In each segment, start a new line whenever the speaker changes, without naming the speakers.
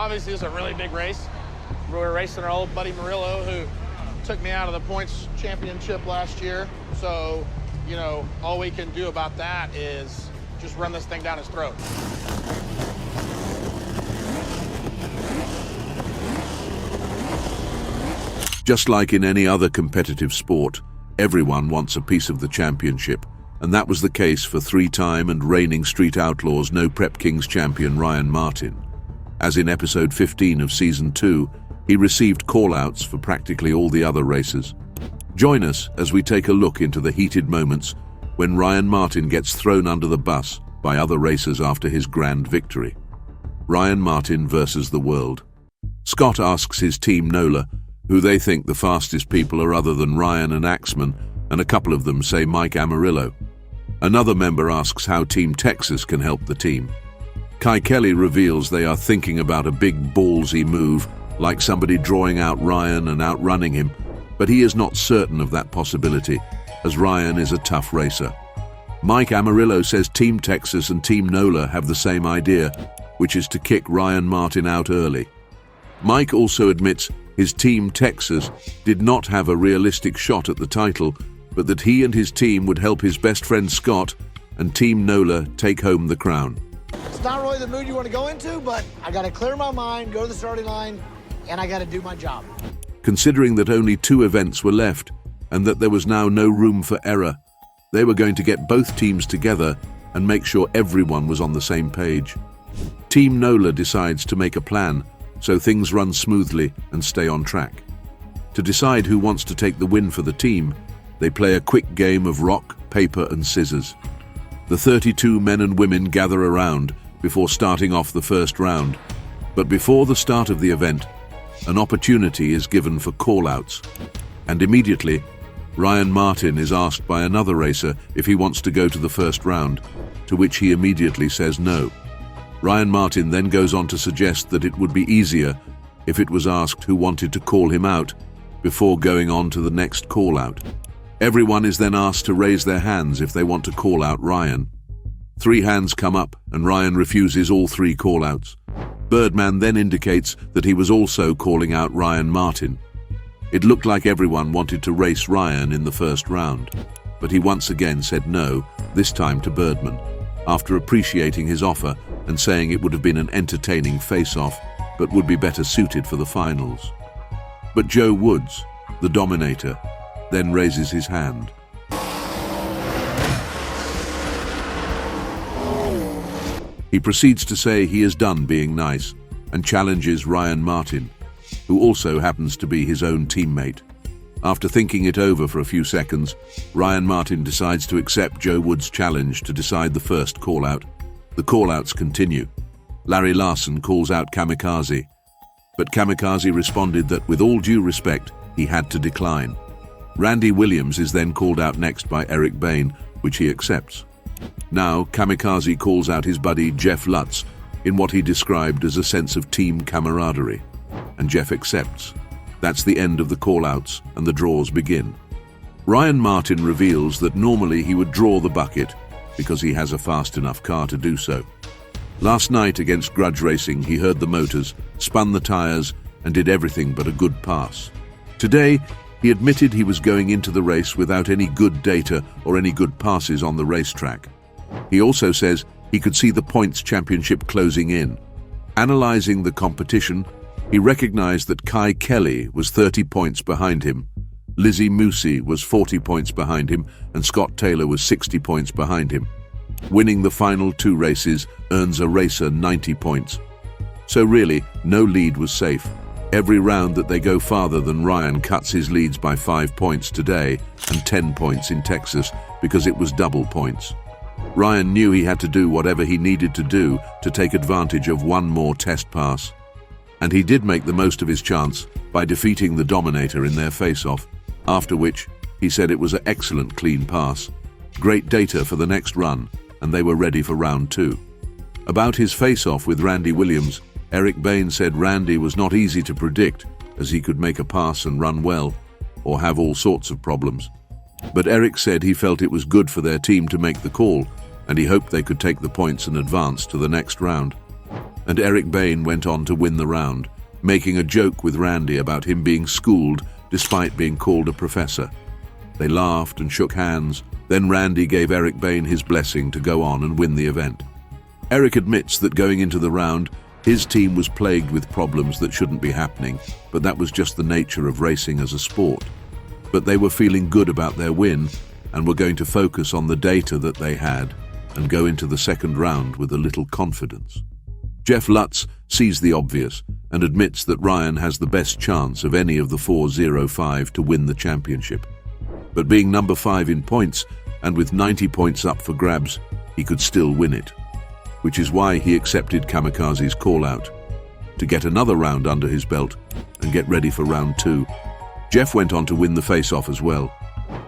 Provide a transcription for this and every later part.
obviously it's a really big race. We're racing our old buddy Murillo, who took me out of the points championship last year. So, you know, all we can do about that is just run this thing down his throat.
Just like in any other competitive sport, everyone wants a piece of the championship, and that was the case for three-time and reigning Street Outlaws No Prep Kings champion Ryan Martin. As in episode 15 of season 2, he received call-outs for practically all the other races. Join us as we take a look into the heated moments when Ryan Martin gets thrown under the bus by other racers after his grand victory. Ryan Martin versus the world. Scott asks his team Nola who they think the fastest people are other than Ryan and Axeman, and a couple of them say Mike Amarillo. Another member asks how Team Texas can help the team. Kai Kelly reveals they are thinking about a big ballsy move, like somebody drawing out Ryan and outrunning him, but he is not certain of that possibility, as Ryan is a tough racer. Mike Amarillo says Team Texas and Team Nola have the same idea, which is to kick Ryan Martin out early. Mike also admits his Team Texas did not have a realistic shot at the title, but that he and his team would help his best friend Scott and Team Nola take home the crown.
It's not really the mood you want to go into, but I got to clear my mind, go to the starting line, and I got to do my job.
Considering that only 2 events were left and that there was now no room for error, they were going to get both teams together and make sure everyone was on the same page. Team Nola decides to make a plan so things run smoothly and stay on track. To decide who wants to take the win for the team, they play a quick game of rock, paper and scissors. The 32 men and women gather around before starting off the first round, but before the start of the event, an opportunity is given for call-outs, and immediately, Ryan Martin is asked by another racer if he wants to go to the first round, to which he immediately says no. Ryan Martin then goes on to suggest that it would be easier if it was asked who wanted to call him out before going on to the next call-out. Everyone is then asked to raise their hands if they want to call out Ryan. 3 hands come up and Ryan refuses all 3 call-outs. Birdman then indicates that he was also calling out Ryan Martin. It looked like everyone wanted to race Ryan in the first round, but he once again said no, this time to Birdman, after appreciating his offer and saying it would have been an entertaining face-off, but would be better suited for the finals. But Joe Woods, the Dominator, then raises his hand. He proceeds to say he is done being nice and challenges Ryan Martin, who also happens to be his own teammate. After thinking it over for a few seconds, Ryan Martin decides to accept Joe Woods' challenge to decide the first call-out. The call-outs continue. Larry Larson calls out Kamikaze, but Kamikaze responded that with all due respect, he had to decline. Randy Williams is then called out next by Eric Bain, which he accepts. Now, Kamikaze calls out his buddy Jeff Lutz in what he described as a sense of team camaraderie, and Jeff accepts. That's the end of the call-outs, and the draws begin. Ryan Martin reveals that normally he would draw the bucket because he has a fast enough car to do so. Last night against Grudge Racing, he heard the motors, spun the tires, and did everything but a good pass. Today, he admitted he was going into the race without any good data or any good passes on the racetrack. He also says he could see the points championship closing in. Analyzing the competition, he recognized that Kai Kelly was 30 points behind him, Lizzie Moosey was 40 points behind him, and Scott Taylor was 60 points behind him. Winning the final 2 races earns a racer 90 points. So really, no lead was safe. Every round that they go farther than Ryan cuts his leads by 5 points today and 10 points in Texas because it was double points. Ryan knew he had to do whatever he needed to do to take advantage of one more test pass. And he did make the most of his chance by defeating the Dominator in their face-off, after which he said it was an excellent clean pass. Great data for the next run, and they were ready for round 2. About his face-off with Randy Williams, Eric Bain said Randy was not easy to predict, as he could make a pass and run well, or have all sorts of problems. But Eric said he felt it was good for their team to make the call, and he hoped they could take the points and advance to the next round. and Eric Bain went on to win the round, making a joke with Randy about him being schooled despite being called a professor. They laughed and shook hands, then Randy gave Eric Bain his blessing to go on and win the event. Eric admits that going into the round, his team was plagued with problems that shouldn't be happening, but that was just the nature of racing as a sport. But they were feeling good about their win and were going to focus on the data that they had and go into the second round with a little confidence. Jeff Lutz sees the obvious and admits that Ryan has the best chance of any of the 405 to win the championship. But being number 5 in points and with 90 points up for grabs, he could still win it, which is why he accepted Kamikaze's call-out to get another round under his belt and get ready for round 2. Jeff went on to win the face-off as well.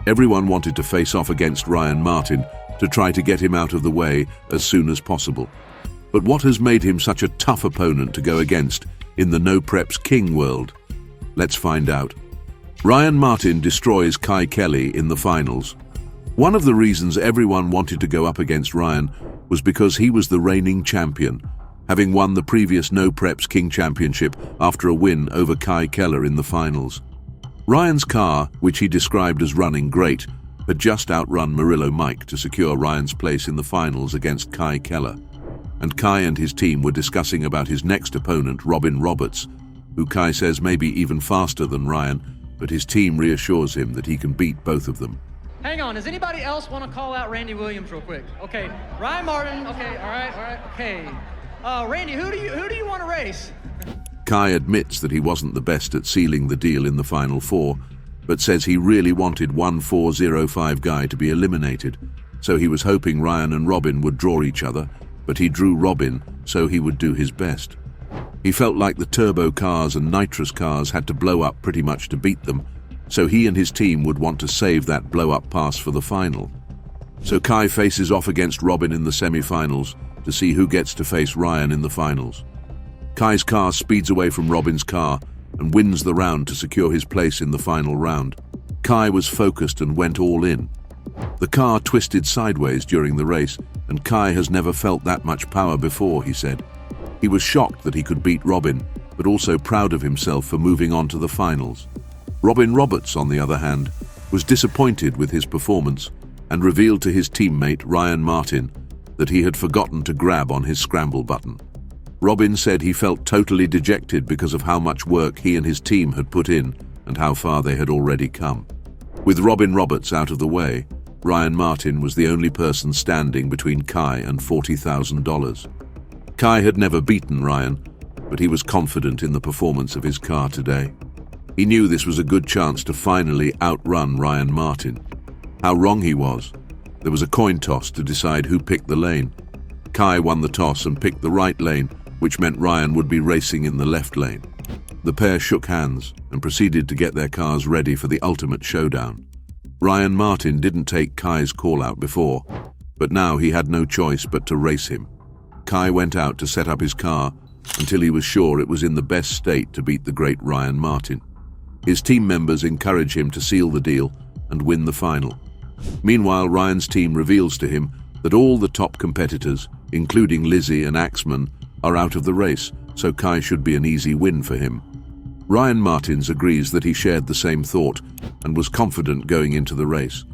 Everyone wanted to face off against Ryan Martin to try to get him out of the way as soon as possible. But what has made him such a tough opponent to go against in the No Preps King world? Let's find out. Ryan Martin destroys Kai Kelly in the finals. One of the reasons everyone wanted to go up against Ryan was because he was the reigning champion, having won the previous No Preps King Championship after a win over Kai Keller in the finals. Ryan's car, which he described as running great, had just outrun Murillo Mike to secure Ryan's place in the finals against Kai Keller. And Kai and his team were discussing about his next opponent, Robin Roberts, who Kai says may be even faster than Ryan, but his team reassures him that he can beat both of them.
Hang on, does anybody else want to call out Randy Williams real quick? Okay, Ryan Martin, okay, all right, okay. Randy, who do you want to race?
Kai admits that he wasn't the best at sealing the deal in the Final Four, but says he really wanted one 405 guy to be eliminated, so he was hoping Ryan and Robin would draw each other, but he drew Robin, so he would do his best. He felt like the turbo cars and nitrous cars had to blow up pretty much to beat them, so he and his team would want to save that blow-up pass for the final. So Kai faces off against Robin in the semi-finals to see who gets to face Ryan in the finals. Kai's car speeds away from Robin's car and wins the round to secure his place in the final round. Kai was focused and went all in. The car twisted sideways during the race, and Kai has never felt that much power before, he said. He was shocked that he could beat Robin, but also proud of himself for moving on to the finals. Robin Roberts, on the other hand, was disappointed with his performance and revealed to his teammate Ryan Martin that he had forgotten to grab on his scramble button. Robin said he felt totally dejected because of how much work he and his team had put in and how far they had already come. With Robin Roberts out of the way, Ryan Martin was the only person standing between Kai and $40,000. Kai had never beaten Ryan, but he was confident in the performance of his car today. He knew this was a good chance to finally outrun Ryan Martin. How wrong he was. There was a coin toss to decide who picked the lane. Kai won the toss and picked the right lane, which meant Ryan would be racing in the left lane. The pair shook hands and proceeded to get their cars ready for the ultimate showdown. Ryan Martin didn't take Kai's call-out before, but now he had no choice but to race him. Kai went out to set up his car until he was sure it was in the best state to beat the great Ryan Martin. His team members encourage him to seal the deal and win the final. Meanwhile, Ryan's team reveals to him that all the top competitors, including Lizzie and Axeman, are out of the race, so Kai should be an easy win for him. Ryan Martins agrees that he shared the same thought and was confident going into the race.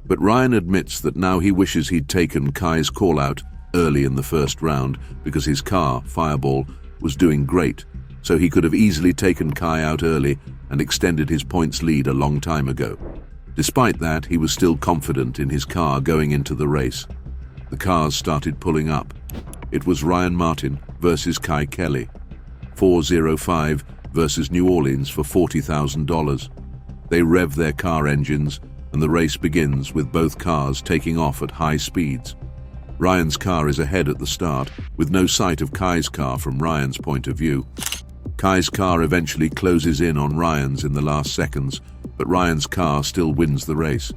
But Ryan admits that now he wishes he'd taken Kai's call-out early in the first round because his car, Fireball, was doing great, so he could have easily taken Kai out early and extended his points lead a long time ago. Despite that, he was still confident in his car going into the race. The cars started pulling up. It was Ryan Martin versus Kai Kelly. 405 versus New Orleans for $40,000. They rev their car engines, and the race begins with both cars taking off at high speeds. Ryan's car is ahead at the start, with no sight of Kai's car from Ryan's point of view. Kai's car eventually closes in on Ryan's in the last seconds, but Ryan's car still wins the race.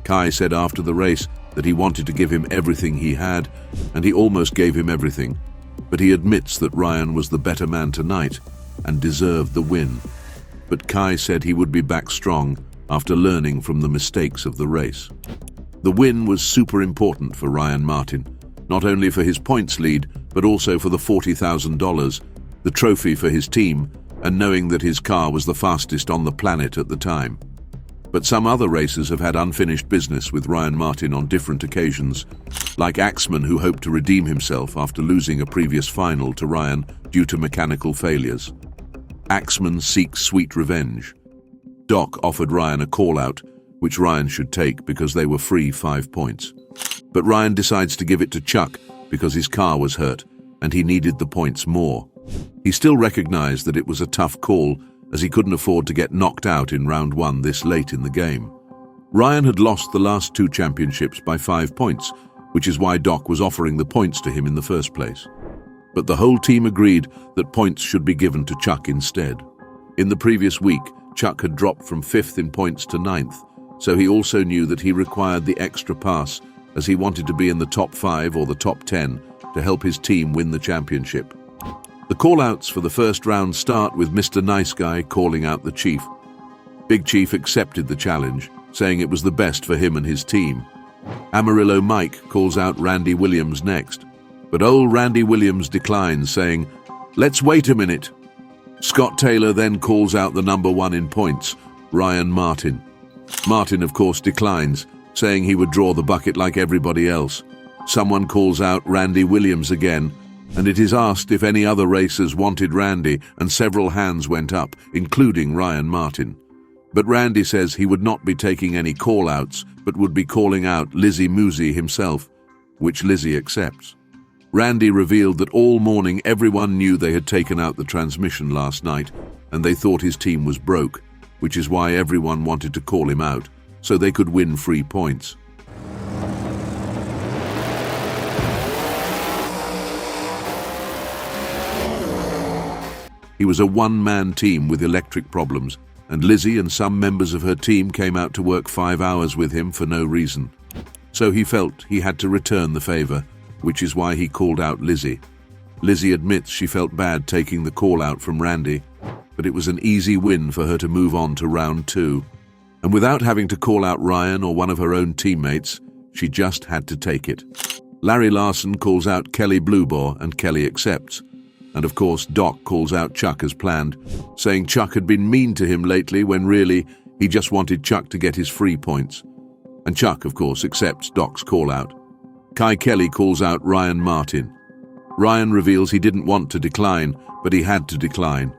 Kai said after the race that he wanted to give him everything he had, and he almost gave him everything, but he admits that Ryan was the better man tonight and deserved the win. But Kai said he would be back strong after learning from the mistakes of the race. The win was super important for Ryan Martin, not only for his points lead, but also for the $40,000, the trophy for his team, and knowing that his car was the fastest on the planet at the time. But some other racers have had unfinished business with Ryan Martin on different occasions, like Axeman, who hoped to redeem himself after losing a previous final to Ryan due to mechanical failures. Axeman seeks sweet revenge. Doc offered Ryan a call-out, which Ryan should take because they were free 5 points. But Ryan decides to give it to Chuck because his car was hurt and he needed the points more. He still recognized that it was a tough call, as he couldn't afford to get knocked out in round 1 this late in the game. Ryan had lost the last 2 championships by 5 points, which is why Doc was offering the points to him in the first place. But the whole team agreed that points should be given to Chuck instead. In the previous week, Chuck had dropped from 5th in points to 9th, so he also knew that he required the extra pass, as he wanted to be in the top 5 or the top 10 to help his team win the championship. The call-outs for the first round start with Mr. Nice Guy calling out the Chief. Big Chief accepted the challenge, saying it was the best for him and his team. Amarillo Mike calls out Randy Williams next, but old Randy Williams declines, saying, "Let's wait a minute." Scott Taylor then calls out the number 1 in points, Ryan Martin. Martin, of course, declines, saying he would draw the bucket like everybody else. Someone calls out Randy Williams again, and it is asked if any other racers wanted Randy, and several hands went up, including Ryan Martin. But Randy says he would not be taking any call-outs, but would be calling out Lizzie Moosey himself, which Lizzie accepts. Randy revealed that all morning everyone knew they had taken out the transmission last night, and they thought his team was broke, which is why everyone wanted to call him out, so they could win free points. He was a one-man team with electric problems, and Lizzie and some members of her team came out to work 5 hours with him for no reason. So he felt he had to return the favor, which is why he called out Lizzie. Lizzie admits she felt bad taking the call-out from Randy, but it was an easy win for her to move on to round 2. And without having to call out Ryan or one of her own teammates, she just had to take it. Larry Larson calls out Kelly Bluebore, and Kelly accepts. And of course, Doc calls out Chuck as planned, saying Chuck had been mean to him lately when really he just wanted Chuck to get his free points. And Chuck, of course, accepts Doc's call-out. Kai Kelly calls out Ryan Martin. Ryan reveals he didn't want to decline, but he had to decline,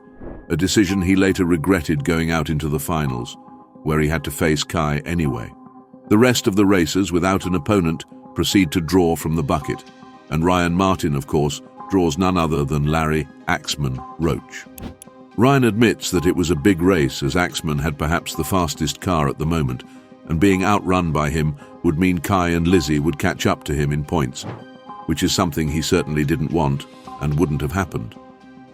a decision he later regretted going out into the finals, where he had to face Kai anyway. The rest of the racers, without an opponent, proceed to draw from the bucket, and Ryan Martin, of course, draws none other than Larry Axeman Roach. Ryan admits that it was a big race, as Axeman had perhaps the fastest car at the moment, and being outrun by him would mean Kai and Lizzie would catch up to him in points, which is something he certainly didn't want and wouldn't have happened.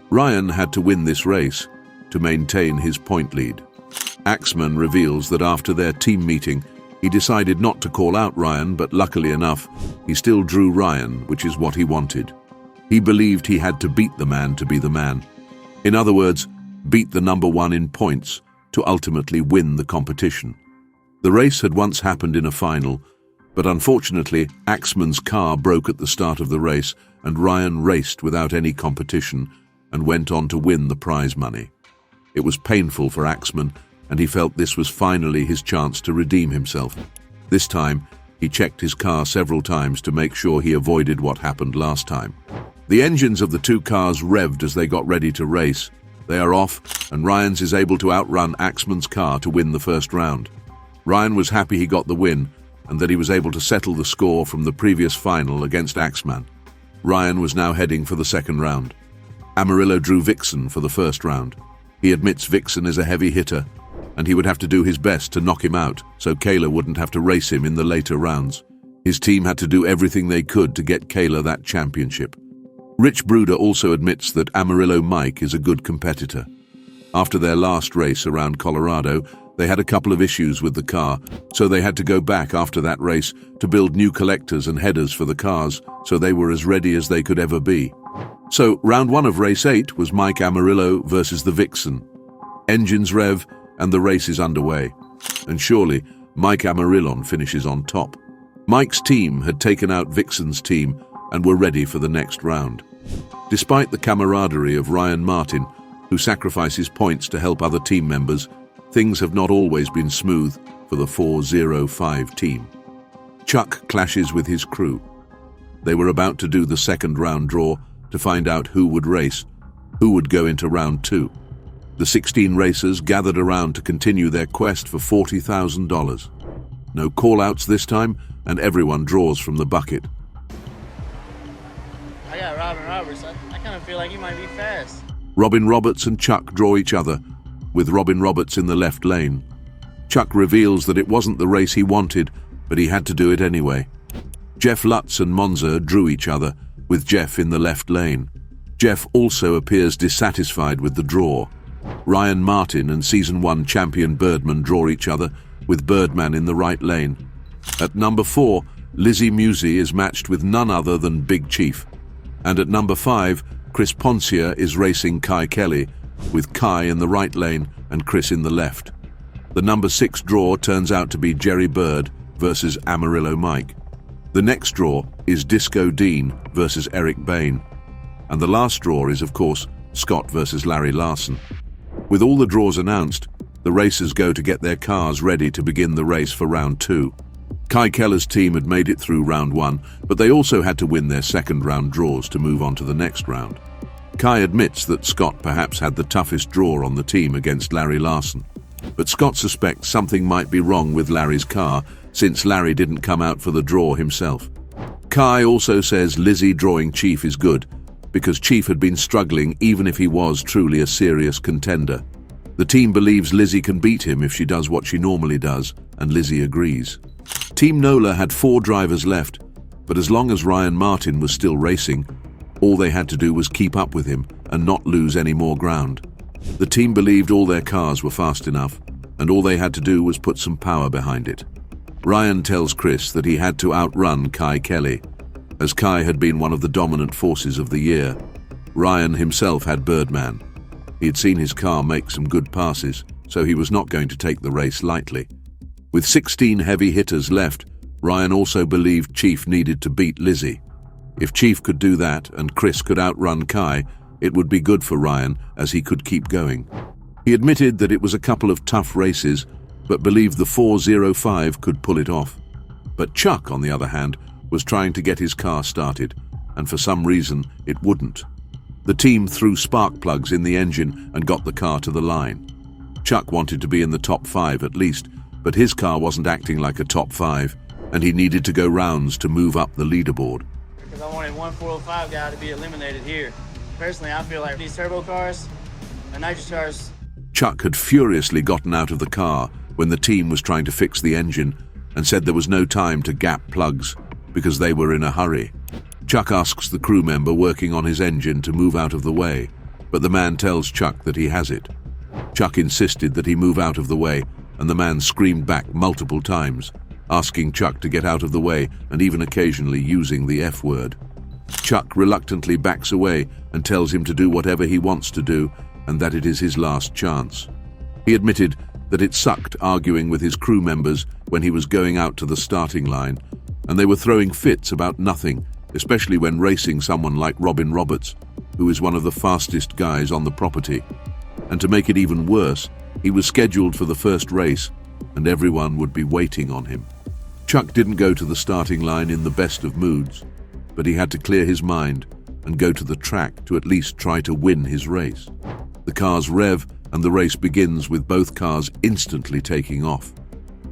Ryan had to win this race to maintain his point lead. Axeman reveals that after their team meeting, he decided not to call out Ryan, but luckily enough, he still drew Ryan, which is what he wanted. He believed he had to beat the man to be the man. In other words, beat the number 1 in points to ultimately win the competition. The race had once happened in a final, but unfortunately, Axeman's car broke at the start of the race, and Ryan raced without any competition and went on to win the prize money. It was painful for Axeman, and he felt this was finally his chance to redeem himself. This time, he checked his car several times to make sure he avoided what happened last time. The engines of the 2 cars revved as they got ready to race. They are off, and Ryan's is able to outrun Axeman's car to win the first round. Ryan was happy he got the win, and that he was able to settle the score from the previous final against Axeman. Ryan was now heading for the second round. Amarillo drew Vixen for the first round. He admits Vixen is a heavy hitter, and he would have to do his best to knock him out so Kayla wouldn't have to race him in the later rounds. His team had to do everything they could to get Kayla that championship. Rich Bruder also admits that Amarillo Mike is a good competitor. After their last race around Colorado, they had a couple of issues with the car, so they had to go back after that race to build new collectors and headers for the cars, so they were as ready as they could ever be. So round 1 of race 8 was Mike Amarillo versus the Vixen. Engines rev, and the race is underway. And surely, Mike Amarillon finishes on top. Mike's team had taken out Vixen's team and were ready for the next round. Despite the camaraderie of Ryan Martin, who sacrifices points to help other team members, things have not always been smooth for the 4-0-5 team. Chuck clashes with his crew. They were about to do the second round draw to find out who would race, who would go into round 2. The 16 racers gathered around to continue their quest for $40,000. No call-outs this time, and everyone draws from the bucket.
I got Robin Roberts. I kind of feel like he might be fast.
Robin Roberts and Chuck draw each other, with Robin Roberts in the left lane. Chuck reveals that it wasn't the race he wanted, but he had to do it anyway. Jeff Lutz and Monza drew each other, with Jeff in the left lane. Jeff also appears dissatisfied with the draw. Ryan Martin and Season 1 champion Birdman draw each other, with Birdman in the right lane. At number 4, Lizzie Musi is matched with none other than Big Chief. And at number 5, Chris Poncia is racing Kai Kelly, with Kai in the right lane and Chris in the left. The number 6 draw turns out to be Jerry Bird versus Amarillo Mike. The next draw is Disco Dean versus Eric Bain. And the last draw is, of course, Scott versus Larry Larson. With all the draws announced, the racers go to get their cars ready to begin the race for round 2. Kai Keller's team had made it through round 1, but they also had to win their second round draws to move on to the next round. Kai admits that Scott perhaps had the toughest draw on the team against Larry Larson, but Scott suspects something might be wrong with Larry's car since Larry didn't come out for the draw himself. Kai also says Lizzie drawing Chief is good, because Chief had been struggling even if he was truly a serious contender. The team believes Lizzie can beat him if she does what she normally does, and Lizzie agrees. Team Nola had 4 drivers left, but as long as Ryan Martin was still racing, all they had to do was keep up with him and not lose any more ground. The team believed all their cars were fast enough, and all they had to do was put some power behind it. Ryan tells Chris that he had to outrun Kai Kelly, as Kai had been one of the dominant forces of the year. Ryan himself had Birdman. He had seen his car make some good passes, so he was not going to take the race lightly. With 16 heavy hitters left, Ryan also believed Chief needed to beat Lizzie. If Chief could do that and Chris could outrun Kai, it would be good for Ryan as he could keep going. He admitted that it was a couple of tough races, but believed the 4-0-5 could pull it off. But Chuck, on the other hand, was trying to get his car started, and for some reason it wouldn't. The team threw spark plugs in the engine and got the car to the line. Chuck wanted to be in the top 5 at least, but his car wasn't acting like a top 5, and he needed to go rounds to move up the leaderboard.
Because I wanted one 405 guy to be eliminated here. Personally, I feel like these turbo cars and nitrous cars.
Chuck had furiously gotten out of the car when the team was trying to fix the engine and said there was no time to gap plugs because they were in a hurry. Chuck asks the crew member working on his engine to move out of the way, but the man tells Chuck that he has it. Chuck insisted that he move out of the way, and the man screamed back multiple times, asking Chuck to get out of the way and even occasionally using the F word. Chuck reluctantly backs away and tells him to do whatever he wants to do and that it is his last chance. He admitted that it sucked arguing with his crew members when he was going out to the starting line, and they were throwing fits about nothing, especially when racing someone like Robin Roberts, who is one of the fastest guys on the property. And to make it even worse, he was scheduled for the first race, and everyone would be waiting on him. Chuck didn't go to the starting line in the best of moods, but he had to clear his mind and go to the track to at least try to win his race. The cars rev, and the race begins with both cars instantly taking off.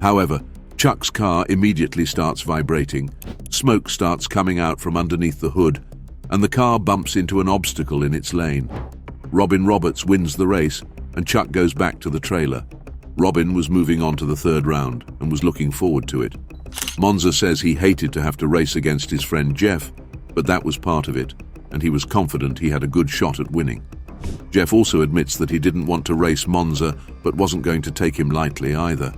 However, Chuck's car immediately starts vibrating, smoke starts coming out from underneath the hood, and the car bumps into an obstacle in its lane. Robin Roberts wins the race, and Chuck goes back to the trailer. Robin was moving on to the third round and was looking forward to it. Monza says he hated to have to race against his friend Jeff, but that was part of it, and he was confident he had a good shot at winning. Jeff also admits that he didn't want to race Monza, but wasn't going to take him lightly either.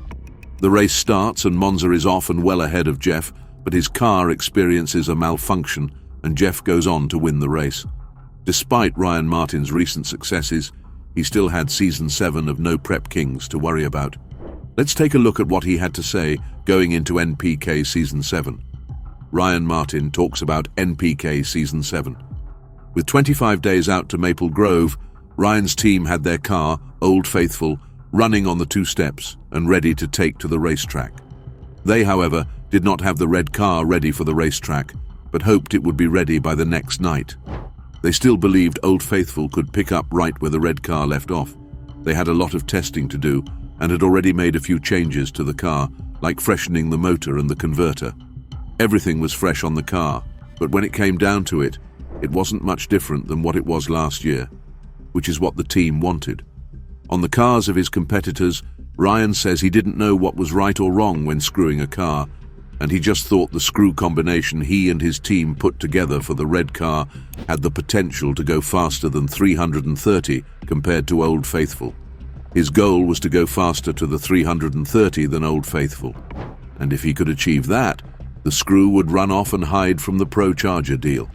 The race starts and Monza is off and well ahead of Jeff, but his car experiences a malfunction and Jeff goes on to win the race. Despite Ryan Martin's recent successes, he still had Season 7 of No Prep Kings to worry about. Let's take a look at what he had to say going into NPK Season 7. Ryan Martin talks about NPK Season 7. With 25 days out to Maple Grove, Ryan's team had their car, Old Faithful, running on the 2 steps and ready to take to the racetrack. They, however, did not have the red car ready for the racetrack, but hoped it would be ready by the next night. They still believed Old Faithful could pick up right where the red car left off. They had a lot of testing to do and had already made a few changes to the car, like freshening the motor and the converter. Everything was fresh on the car, but when it came down to it, it wasn't much different than what it was last year, which is what the team wanted. On the cars of his competitors, Ryan says he didn't know what was right or wrong when screwing a car, and he just thought the screw combination he and his team put together for the red car had the potential to go faster than 330 compared to Old Faithful. His goal was to go faster to the 330 than Old Faithful, and if he could achieve that, the screw would run off and hide from the Pro Charger deal.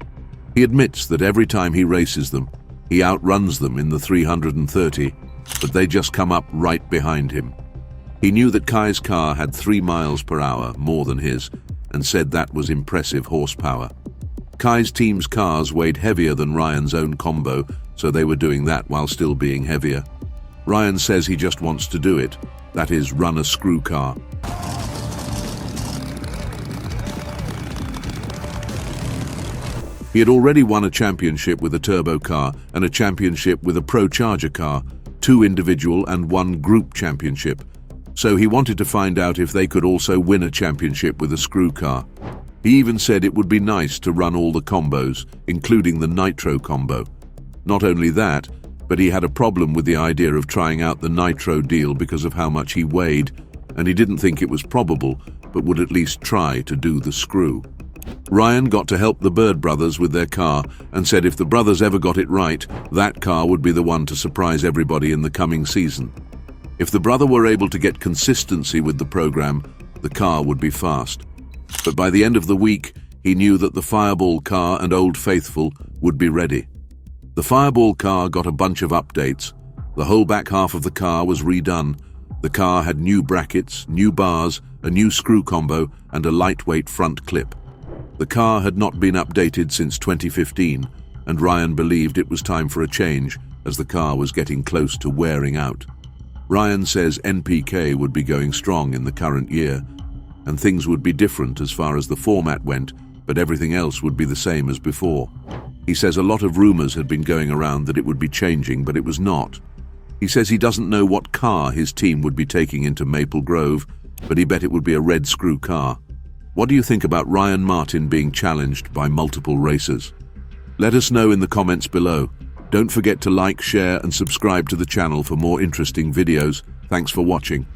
He admits that every time he races them, he outruns them in the 330, but they just come up right behind him. He knew that Kai's car had 3 miles per hour more than his, and said that was impressive horsepower. Kai's team's cars weighed heavier than Ryan's own combo, so they were doing that while still being heavier. Ryan says he just wants to do it, that is, run a screw car. He had already won a championship with a turbo car and a championship with a Pro Charger car, 2 individual and 1 group championship. So he wanted to find out if they could also win a championship with a screw car. He even said it would be nice to run all the combos, including the Nitro combo. Not only that, but he had a problem with the idea of trying out the Nitro deal because of how much he weighed, and he didn't think it was probable, but would at least try to do the screw. Ryan got to help the Bird brothers with their car and said if the brothers ever got it right, that car would be the one to surprise everybody in the coming season. If the brother were able to get consistency with the program, the car would be fast. But by the end of the week, he knew that the Fireball car and Old Faithful would be ready. The Fireball car got a bunch of updates. The whole back half of the car was redone. The car had new brackets, new bars, a new screw combo, and a lightweight front clip. The car had not been updated since 2015, and Ryan believed it was time for a change as the car was getting close to wearing out. Ryan says NPK would be going strong in the current year, and things would be different as far as the format went, but everything else would be the same as before. He says a lot of rumors had been going around that it would be changing, but it was not. He says he doesn't know what car his team would be taking into Maple Grove, but he bet it would be a red screw car. What do you think about Ryan Martin being challenged by multiple racers? Let us know in the comments below. Don't forget to like, share and subscribe to the channel for more interesting videos. Thanks for watching.